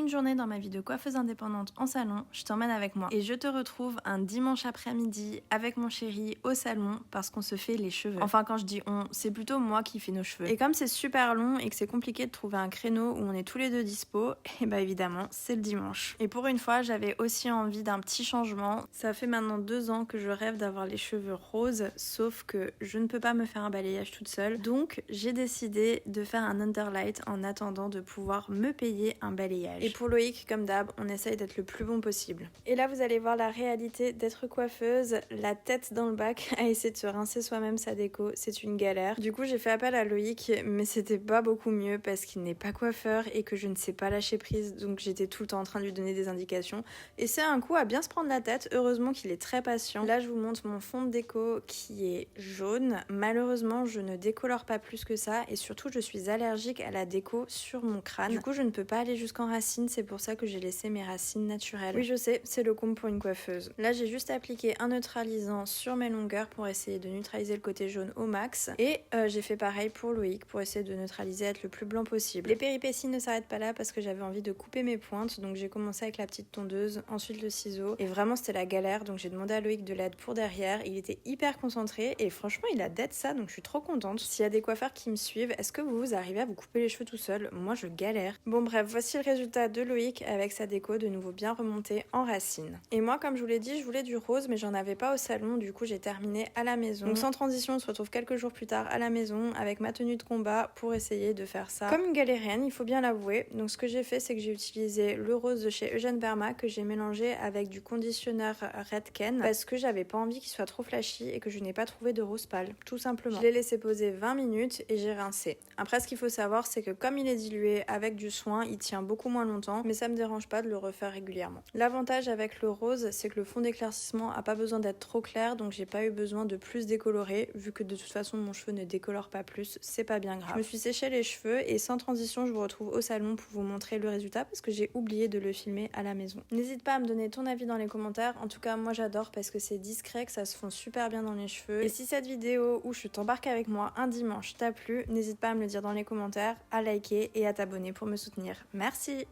journée dans ma vie de coiffeuse indépendante en salon, je t'emmène avec moi. Et je te retrouve un dimanche après-midi avec mon chéri au salon parce qu'on se fait les cheveux. Enfin quand je dis on, c'est plutôt moi qui fais nos cheveux. Et comme c'est super long et que c'est compliqué de trouver un créneau où on est tous les deux dispo, et bah évidemment c'est le dimanche. Et pour une fois j'avais aussi envie d'un petit changement. Ça fait maintenant 2 ans que je rêve d'avoir les cheveux roses, sauf que je ne peux pas me faire un balayage toute seule. Donc j'ai décidé de faire un underlight en attendant de pouvoir me payer un balayage. Et pour Loïc, comme d'hab, on essaye d'être le plus bon possible. Et là, vous allez voir la réalité d'être coiffeuse, la tête dans le bac, à essayer de se rincer soi-même sa déco, c'est une galère. Du coup, j'ai fait appel à Loïc, mais c'était pas beaucoup mieux parce qu'il n'est pas coiffeur et que je ne sais pas lâcher prise, donc j'étais tout le temps en train de lui donner des indications. Et c'est un coup à bien se prendre la tête, heureusement qu'il est très patient. Là, je vous montre mon fond de déco qui est jaune. Malheureusement, je ne décolore pas plus que ça et surtout, je suis allergique à la déco sur mon crâne. Du coup, je ne peux pas aller jusqu'en racines, c'est pour ça que j'ai laissé mes racines naturelles. Oui, je sais, c'est le comble pour une coiffeuse. Là, j'ai juste appliqué un neutralisant sur mes longueurs pour essayer de neutraliser le côté jaune au max. Et j'ai fait pareil pour Loïc pour essayer de neutraliser, être le plus blanc possible. Les péripéties ne s'arrêtent pas là parce que j'avais envie de couper mes pointes, donc j'ai commencé avec la petite tondeuse, ensuite le ciseau. Et vraiment, c'était la galère, donc j'ai demandé à Loïc de l'aide pour derrière. Il était hyper concentré et franchement, il a dead ça, donc je suis trop contente. S'il y a des coiffeurs qui me suivent, est-ce que vous arrivez à vous couper les cheveux tout seul? Moi, je galère. Bon bref, voici le résultat de Loïc avec sa déco de nouveau bien remontée en racines. Et moi, comme je vous l'ai dit, je voulais du rose, mais j'en avais pas au salon, du coup j'ai terminé à la maison. Donc sans transition, on se retrouve quelques jours plus tard à la maison avec ma tenue de combat pour essayer de faire ça comme une galérienne, il faut bien l'avouer. Donc ce que j'ai fait, c'est que j'ai utilisé le rose de chez Eugène Berma que j'ai mélangé avec du conditionneur Redken parce que j'avais pas envie qu'il soit trop flashy et que je n'ai pas trouvé de rose pâle, tout simplement. Je l'ai laissé poser 20 minutes et j'ai rincé. Après, ce qu'il faut savoir, c'est que comme il est dilué avec du soin, il tient beaucoup moins longtemps, mais ça me dérange pas de le refaire régulièrement. L'avantage avec le rose, c'est que le fond d'éclaircissement a pas besoin d'être trop clair, donc j'ai pas eu besoin de plus décolorer, vu que de toute façon mon cheveu ne décolore pas plus, c'est pas bien grave. Je me suis séché les cheveux et sans transition, je vous retrouve au salon pour vous montrer le résultat parce que j'ai oublié de le filmer à la maison. N'hésite pas à me donner ton avis dans les commentaires, en tout cas moi j'adore parce que c'est discret, que ça se fond super bien dans les cheveux. Et si cette vidéo où je t'embarque avec moi un dimanche t'a plu, n'hésite pas à me le dire dans les commentaires, à liker et à t'abonner pour me soutenir. Merci!